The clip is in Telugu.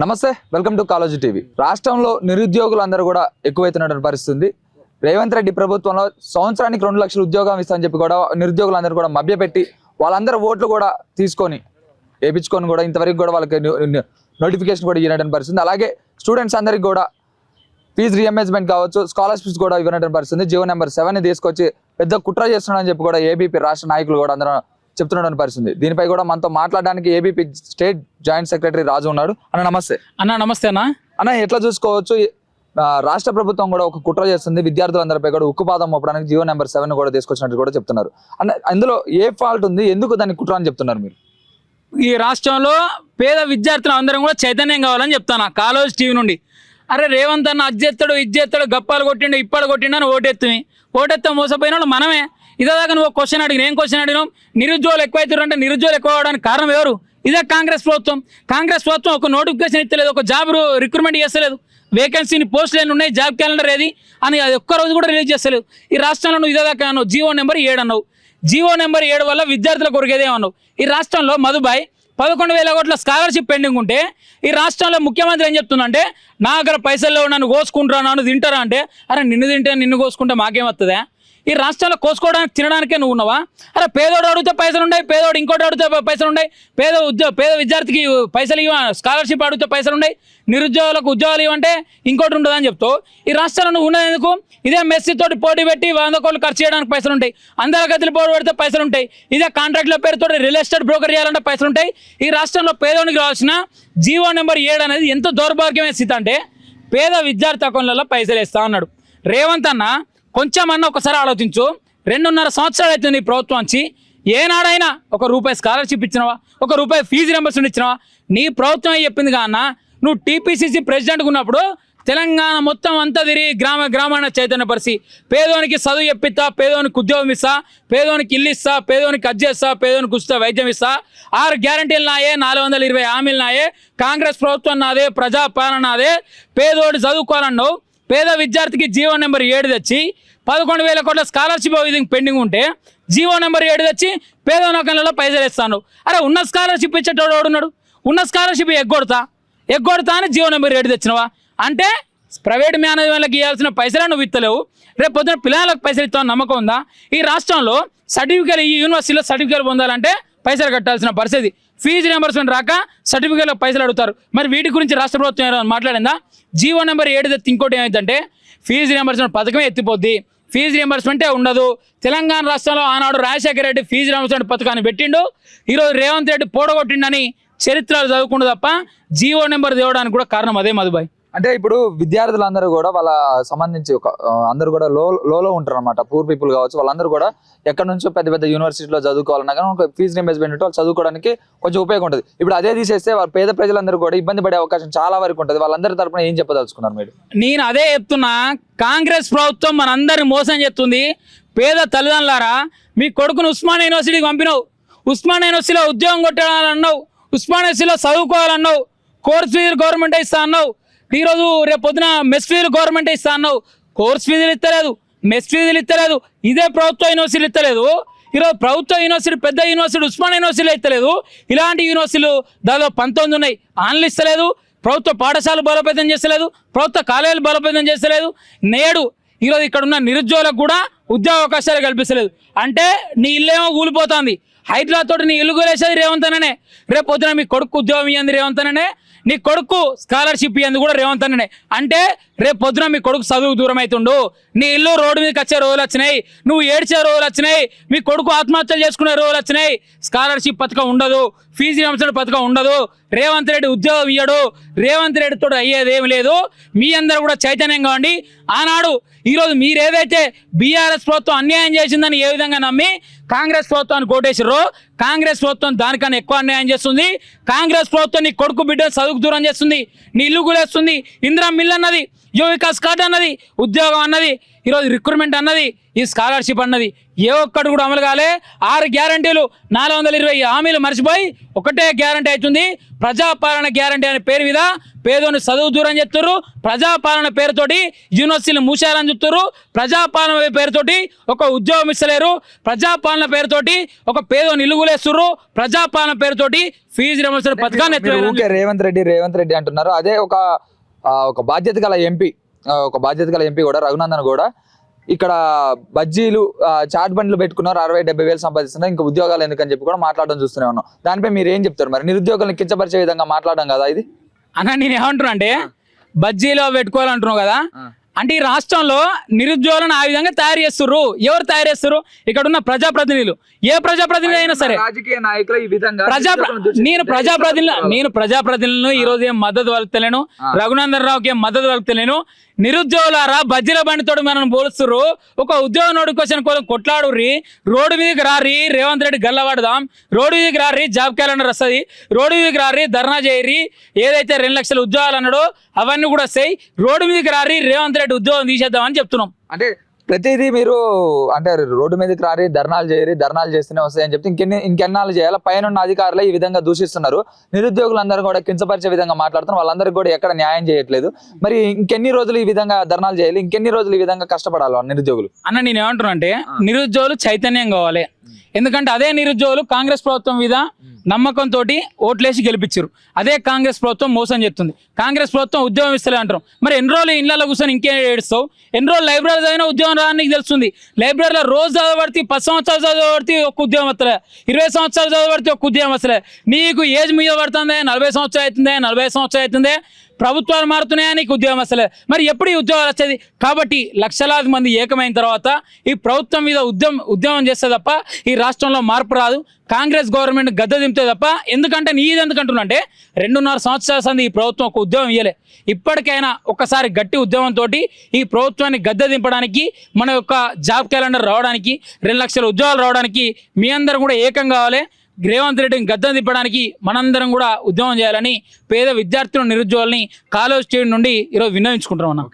నమస్తే, వెల్కమ్ టు కాలేజీ టీవీ. రాష్ట్రంలో నిరుద్యోగులందరూ కూడా ఎక్కువైతున్నటువంటి పరిస్థితి. రేవంత్ రెడ్డి ప్రభుత్వంలో సంవత్సరానికి 2 లక్షల ఉద్యోగం ఇస్తామని చెప్పి కూడా నిరుద్యోగులందరూ కూడా మభ్యపెట్టి వాళ్ళందరూ ఓట్లు కూడా తీసుకొని వేయించుకొని కూడా ఇంతవరకు కూడా వాళ్ళకి నోటిఫికేషన్ కూడా ఇవ్వనటువంటి పరిస్థితి. అలాగే స్టూడెంట్స్ అందరికి కూడా ఫీజు రీఎంబర్స్మెంట్ కావచ్చు, స్కాలర్షిప్స్ కూడా ఇవ్వనటువంటి పరిస్థితి. జీవో నెంబర్ 7ని తీసుకొచ్చి పెద్ద కుట్ర చేస్తున్నాడని చెప్పి కూడా ఏబీపీ రాష్ట్ర నాయకులు కూడా అందరూ చెప్తున్నటువంటి పరిస్థితి. దీనిపై కూడా మనతో మాట్లాడడానికి ఏబీపీ స్టేట్ జాయింట్ సెక్రటరీ రాజు ఉన్నాడు. అన్న నమస్తే. నమస్తే అన్న, ఎట్లా చూసుకోవచ్చు రాష్ట్ర ప్రభుత్వం కూడా ఒక కుట్ర చేస్తుంది, విద్యార్థులందరిపై కూడా ఉక్కుపాదం మోపడానికి జీవో నెంబర్ 7 కూడా తీసుకొచ్చినట్టు కూడా చెప్తున్నారు. అన్న, అందులో ఏ ఫాల్ట్ ఉంది, ఎందుకు దాన్ని కుట్ర అని చెప్తున్నారు మీరు? ఈ రాష్ట్రంలో పేద విద్యార్థులు అందరం కూడా చైతన్యం కావాలని చెప్తాను కాలేజ్ టీవీ నుండి. అరే రేవంత్ అన్న అజ్జెత్తాడు ఇజ్జెత్తాడు, గప్పాలు కొట్టిండు ఇప్పాడు కొట్టిండు అని ఓటెత్తా మోసపోయిన వాళ్ళు మనమే. ఇదేదాకా నువ్వు క్వశ్చన్ అడిగిన ఏం క్వశ్చన్ అడిగినాం? నిరుద్యోగులు ఎక్కువైతున్నారు అంటే నిరుద్యోగులు ఎక్కువ అవడానికి కారణం ఎవరు? ఇదే కాంగ్రెస్ ప్రభుత్వం. కాంగ్రెస్ ప్రభుత్వం ఒక నోటిఫికేషన్ ఇస్తలేదు, ఒక జాబ్ రిక్రూట్మెంట్ చేస్తలేదు, వేకెన్సీని పోస్టులు ఎన్ని ఉన్నాయి, జాబ్ క్యాలెండర్ ఏది అని అది ఒక్క రోజు కూడా రిలీజ్ చేస్తలేదు. ఈ రాష్ట్రంలో నువ్వు ఇదేదాకా అన్నావు జీవో నెంబర్ 7 అన్నావు. జీవో నెంబర్ 7 వల్ల విద్యార్థుల కొరికేదేమన్నావు. ఈ రాష్ట్రంలో మధుబాయ్ 11,000 కోట్ల స్కాలర్షిప్ పెండింగ్ ఉంటే ఈ రాష్ట్రంలో ముఖ్యమంత్రి ఏం చెప్తున్నా అంటే నా దగ్గర పైసల్లో నన్ను కోసుకుంటారా, నన్ను తింటారా అంటే అరే నిన్ను తింటే నిన్ను కోసుకుంటే మాకేమవుతుందా? ఈ రాష్ట్రంలో కోసుకోవడానికి తినడానికే నువ్వు ఉన్నావా? అరే పేదోడు అడిగితే పైసలు ఉన్నాయి, పేదోడు ఇంకోటి అడిగితే పైసలు ఉన్నాయి, పేద విద్యార్థికి పైసలు ఇవ్వ, స్కాలర్షిప్ అడిగితే పైసలు ఉన్నాయి, నిరుద్యోగులకు ఉద్యోగాలు ఇవ్వంటే ఇంకోటి ఉండదని చెప్తావు. ఈ రాష్ట్రంలో నువ్వు ఉన్నందుకు ఇదే మెస్సీతోటి పోటీ పెట్టి 100 కోట్లు ఖర్చు చేయడానికి పైసలు ఉంటాయి, అందరి గదులు పోటీ పెడితే పైసలు ఉంటాయి, ఇదే కాంట్రాక్ట్ల పేరుతో రియల్ ఎస్టేట్ బ్రోకర్ చేయాలంటే పైసలు ఉంటాయి. ఈ రాష్ట్రంలో పేదోనికి రావాల్సిన జీవో నెంబర్ 7 అనేది ఎంత దౌర్భాగ్యమైన స్థితి అంటే పేద విద్యార్థి అకౌంట్లలో పైసలు వేస్తా అన్నాడు రేవంత్ అన్న. కొంచెం అన్న ఒకసారి ఆలోచించు. 2.5 సంవత్సరాలు అవుతుంది ఈ ప్రభుత్వం వచ్చి. ఏనాడైనా ₹1 స్కాలర్షిప్ ఇచ్చినావా? ₹1 ఫీజు రింబర్స్మెంట్ ఇచ్చినావా? నీ ప్రభుత్వం చెప్పింది కాన్న. నువ్వు టీపీసీసీ ప్రెసిడెంట్గా ఉన్నప్పుడు తెలంగాణ మొత్తం అంతా తిరిగి గ్రామాన్ని చైతన్యపరిచి పేదోనికి చదువు చెప్పిస్తా, పేదోనికి ఉద్యోగం ఇస్తా, పేదోనికి ఇల్లు ఇస్తా, పేదోనికి అది చేస్తా, పేదోనికి ఉచిత వైద్యం ఇస్తా, 6 గ్యారంటీలు నాయే, 420 హామీలు నాయే, కాంగ్రెస్ ప్రభుత్వం నాదే, ప్రజాపాలన నాదే, పేదోడు చదువుకోవాలన్నావు. పేద విద్యార్థికి జీవో నెంబర్ 7 తెచ్చి 11,000 కోట్ల స్కాలర్షిప్ పెండింగ్ ఉంటే జీవో నెంబర్ 7 తెచ్చి పేద నౌకర్లలో పైసలు ఇస్తాను. అరే ఉన్న స్కాలర్షిప్ ఇచ్చేటోడు ఎవడున్నాడు? ఉన్న స్కాలర్షిప్ ఎగ్గొడతా అని జీవో నెంబర్ 7 తెచ్చినవా అంటే ప్రైవేట్ మేనేజ్మెంట్లకు ఇవ్వాల్సిన పైసలే నువ్వు ఇస్తలేవు. రేపు పొద్దున పిల్లలకు పైసలు ఇస్తామని నమ్మకం ఉందా? ఈ రాష్ట్రంలో సర్టిఫికేట్, ఈ యూనివర్సిటీలో సర్టిఫికేట్ పొందాలంటే పైసలు కట్టాల్సిన పరిస్థితి. ఫీజు రియంబర్స్మెంట్ రాక సర్టిఫికేట్లకు పైసలు అడుగుతారు. మరి వీటి గురించి రాష్ట్ర ప్రభుత్వం ఏమైనా మాట్లాడిందా? జీవో నెంబర్ 7 తెచ్చి ఇంకోటి ఏమైందంటే ఫీజు రియంబర్స్మెంట్ పథకమే ఎత్తిపోద్ది, ఫీజు రియంబర్స్మెంటే ఉండదు. తెలంగాణ రాష్ట్రంలో ఆనాడు రాజశేఖర రెడ్డి ఫీజు రియంబర్స్మెంట్ పథకాన్ని పెట్టిండు, ఈరోజు రేవంత్ రెడ్డి పోడగొట్టిండని చరిత్రలు చదువుకుంటూ తప్ప జీవో నెంబర్ తేవడానికి కూడా కారణం అదే మధుబాయ్. అంటే ఇప్పుడు విద్యార్థులందరూ కూడా వాళ్ళ సంబంధించి అందరూ కూడా లోలో ఉంటారు అనమాట. పూర్ పీపుల్ కావచ్చు, వాళ్ళందరూ కూడా ఎక్కడి నుంచో పెద్ద పెద్ద యూనివర్సిటీలో చదువుకోవాలన్నా కానీ ఒక ఫీజు రీయింబర్స్మెంట్ వాళ్ళు చదువుకోవడానికి కొంచెం ఉపయోగం ఉంటుంది. ఇప్పుడు అదే తీసేస్తే వాళ్ళ పేద ప్రజలందరూ కూడా ఇబ్బంది పడే అవకాశం చాలా వరకు ఉంటుంది. వాళ్ళందరి తరపున ఏం చెప్పదలుచుకున్నారు మీరు? నేను అదే చెప్తున్నా, కాంగ్రెస్ ప్రభుత్వం మనందరినీ మోసం చేస్తుంది. పేద తల్లిదండ్రులారా, మీ కొడుకును ఉస్మానియా యూనివర్సిటీకి పంపినావు, ఉస్మానియా యూనివర్సిటీలో ఉద్యోగం కొట్టాలన్నావు, ఉస్మానియా యూనివర్సిటీలో చదువుకోవాలన్నావు, కోర్స్ ఫీజులు గవర్నమెంట్ ఇస్తా అన్నావు, ఈరోజు రేపు పొద్దున మెస్ ఫీజులు గవర్నమెంట్ ఇస్తా అన్నావు, కోర్స్ ఫీజులు ఇస్తలేదు, మెస్ ఫీజులు ఇస్తలేదు, ఇదే ప్రభుత్వ యూనివర్సిటీలు ఇస్తలేదు. ఈరోజు ప్రభుత్వ యూనివర్సిటీ, పెద్ద యూనివర్సిటీ ఉస్మానియా యూనివర్సిటీలో ఇస్తలేదు. ఇలాంటి యూనివర్సిటీలు దాదాపు 19 ఉన్నాయి, ఆన్లు ఇస్తలేదు. ప్రభుత్వ పాఠశాలలు బలోపేతం చేస్తలేదు, ప్రభుత్వ కాలేజీలు బలోపేతం చేస్తలేదు. నేడు ఈరోజు ఇక్కడ ఉన్న నిరుద్యోగులకు కూడా ఉద్యోగ అవకాశాలు కల్పిస్తలేదు. అంటే నీ ఇల్లేమో కూలిపోతుంది. హైదరాబాద్ తోటి నీ ఇల్లు కూలేసేది రేవంత్ అన్ననే. రేపు పొద్దున మీ కొడుకు ఉద్యోగం ఇవ్వండి రేవంత్ అన్ననే, నీ కొడుకు స్కాలర్షిప్ ఇవ్వండి కూడా రేవంత్ అన్ననే. అంటే రేపు పొద్దున మీ కొడుకు చదువు దూరం అవుతుండు, నీ ఇల్లు రోడ్డు మీదకి వచ్చే రోజులు వచ్చినాయి, నువ్వు ఏడ్చే రోజులు వచ్చినాయి, మీ కొడుకు ఆత్మహత్యలు చేసుకునే రోజులు వచ్చినాయి. స్కాలర్షిప్ పథకం ఉండదు, ఫీజు రియంబర్స్మెంట్ పథకం ఉండదు, రేవంత్ రెడ్డి ఉద్యోగం ఇయ్యడు, రేవంత్ రెడ్డితో అయ్యేదేమి లేదు. మీ అందరూ కూడా చైతన్యంగా ఉండి ఆనాడు ఈరోజు మీరు ఏదైతే బీఆర్ఎస్ ప్రభుత్వం అన్యాయం చేసిందని ఏ విధంగా నమ్మి కాంగ్రెస్ ప్రభుత్వాన్ని కోటేసారో, కాంగ్రెస్ ప్రభుత్వం దానికన్నా ఎక్కువ అన్యాయం చేస్తుంది. కాంగ్రెస్ ప్రభుత్వం నీ కొడుకు బిడ్డ చదువుకు దూరం చేస్తుంది, నీ ఇల్లు కూలేస్తుంది. ఇందిరా మిల్ అన్నది, యువ వికాస్ కార్డు అన్నది, ఉద్యోగం అన్నది, ఈరోజు రిక్రూట్మెంట్ అన్నది, ఈ స్కాలర్షిప్ అన్నది ఏ ఒక్కటి కూడా అమలు కాలే. 6 గ్యారంటీలు 420 హామీలు మర్చిపోయి ఒకటే గ్యారంటీ అవుతుంది, ప్రజాపాలన గ్యారంటీ అనే పేరు మీద పేదోని చదువు దూరం చెప్తారు. ప్రజాపాలన పేరుతోటి యూనివర్సిటీలు మూసేయాలని చెప్తారు. ప్రజాపాలన పేరుతోటి ఒక ఉద్యోగం ఇస్తలేరు. ప్రజాపాలన పేరుతోటి ఒక పేదోని ఇల్లుగులేస్తున్నారు. ప్రజాపాలన పేరుతోటి ఫీజు రియంబర్స్మెంట్ పథకాన్ని మీరు ఊరికే రేవంత్ రెడ్డి అంటున్నారు. అదే ఒక బాధ్యత గల ఎంపీ కూడా రఘునందన్ కూడా ఇక్కడ బజ్జీలు చాట్ బండ్లు పెట్టుకున్నారు, 60-70 వేలు సంపాదిస్తున్నారు, ఇంకా ఉద్యోగాలు ఎందుకని చెప్పి కూడా మాట్లాడడం చూస్తూనే ఉన్నాం. దానిపై మీరు ఏం చెప్తారు? మరి నిరుద్యోగులను కించపరిచే విధంగా మాట్లాడడం కదా ఇది? అన్న నేను ఏమంటున్నా అంటే బజ్జీలో పెట్టుకోవాలంటున్నావు కదా, అంటే ఈ రాష్ట్రంలో నిరుద్యోగులను ఆ విధంగా తయారు చేస్తుర్రు. ఎవరు తయారు చేస్తుర్రు? ఇక్కడ ఉన్న ప్రజాప్రతినిధులు. ఏ ప్రజాప్రతినిధి అయినా సరే, రాజకీయ నాయకులు ఈ విధంగా నేను ప్రజాప్రతినిధులను ఈ రోజు ఏం మద్దతు పలుకుతలేను, రఘునందన్ రావుకి ఏం మద్దతు పలుకుతలేను. నిరుద్యోగులారా బజ్జీల బండితో మనం పోలుస్తుర్రు. ఒక ఉద్యోగ నోటిఫికేషన్ కోసం కొట్లాడుర్రి, రోడ్డు మీదకి రారి, రేవంత్ రెడ్డి గల్లవాడదాం, రోడ్డు మీదకి రారి, జాబ్ క్యాలెండర్ వస్తుంది, రోడ్డు మీదకి రారి, ధర్నా చేయరి, ఏదైతే 2 లక్షల ఉద్యోగాలు అన్నాడో అవన్నీ కూడా వస్తాయి, రోడ్డు మీదకి రారి, రేవంత్ రెడ్డి ఉద్యోగం తీసేద్దామని చెప్తున్నాం. అంటే ప్రతిదీ మీరు అంటే రోడ్డు మీదకి రారి, ధర్నాలు చేస్తూనే వస్తాయని చెప్తే ఇంకెన్నాళ్ళు చేయాలి? పైన ఉన్న అధికారులు ఈ విధంగా దూషిస్తున్నారు, నిరుద్యోగులందరూ కూడా కించపరిచే విధంగా మాట్లాడుతున్నారు, వాళ్ళందరికీ కూడా ఎక్కడ న్యాయం చేయట్లేదు. మరి ఇంకెన్ని రోజులు ఈ విధంగా ధర్నాలు చేయాలి? ఇంకెన్ని రోజులు ఈ విధంగా కష్టపడాలి నిరుద్యోగులు? అన్న నేను ఏమంటున్నా అంటే నిరుద్యోగులు చైతన్యం కావాలి. ఎందుకంటే అదే నిరుద్యోగులు కాంగ్రెస్ ప్రభుత్వం మీద నమ్మకంతో ఓట్లేసి గెలిపించారు. అదే కాంగ్రెస్ ప్రభుత్వం మోసం చేస్తుంది. కాంగ్రెస్ ప్రభుత్వం ఉద్యోగం ఇస్తలే అంటారు. మరి ఎన్ని రోజులు ఇళ్లలో కూర్చొని ఇంకేం ఏడుస్తావు? ఎన్ని రోజులు లైబ్రరీ చదివినా ఉద్యోగం రాని నీకు తెలుస్తుంది. లైబ్రరీలో రోజు చదవబడితే 10 సంవత్సరాలు చదవబడితే ఒక్క ఉద్యోగం వస్తలే, 20 సంవత్సరాలు చదవబడితే ఒక్క ఉద్యోగం వస్తలే. నీకు ఏజ్ మీద పడుతుంది, 40 సంవత్సరాలు అవుతుంది, 40 సంవత్సరాలు అవుతుంది, ప్రభుత్వాలు మారుతున్నాయా, నీకు ఉద్యోగం వస్తలే. మరి ఎప్పుడు ఈ ఉద్యోగాలు వచ్చేది? కాబట్టి లక్షలాది మంది ఏకమైన తర్వాత ఈ ప్రభుత్వం మీద ఉద్యమం చేస్తే తప్ప ఈ రాష్ట్రంలో మార్పు రాదు. కాంగ్రెస్ గవర్నమెంట్ గద్దె దింపితే తప్ప. ఎందుకంటే నీది ఎందుకంటున్నా అంటే 2.5 సంవత్సరాల సంది ఈ ప్రభుత్వం ఒక ఉద్యోగం ఇవ్వలే. ఇప్పటికైనా ఒక్కసారి గట్టి ఉద్యమంతో ఈ ప్రభుత్వాన్ని గద్దె దింపడానికి, మన యొక్క జాబ్ క్యాలెండర్ రావడానికి, 2 లక్షల ఉద్యోగాలు రావడానికి మీ అందరం కూడా ఏకం కావాలి. రేవంత్ రెడ్డిని గద్దె దింపడానికి మనందరం కూడా ఉద్యమం చేయాలని పేద విద్యార్థులు, నిరుద్యోగుల్ని కాలేజ్ స్టేట్ నుండి ఈరోజు విన్నవించుకుంటాం అన్న.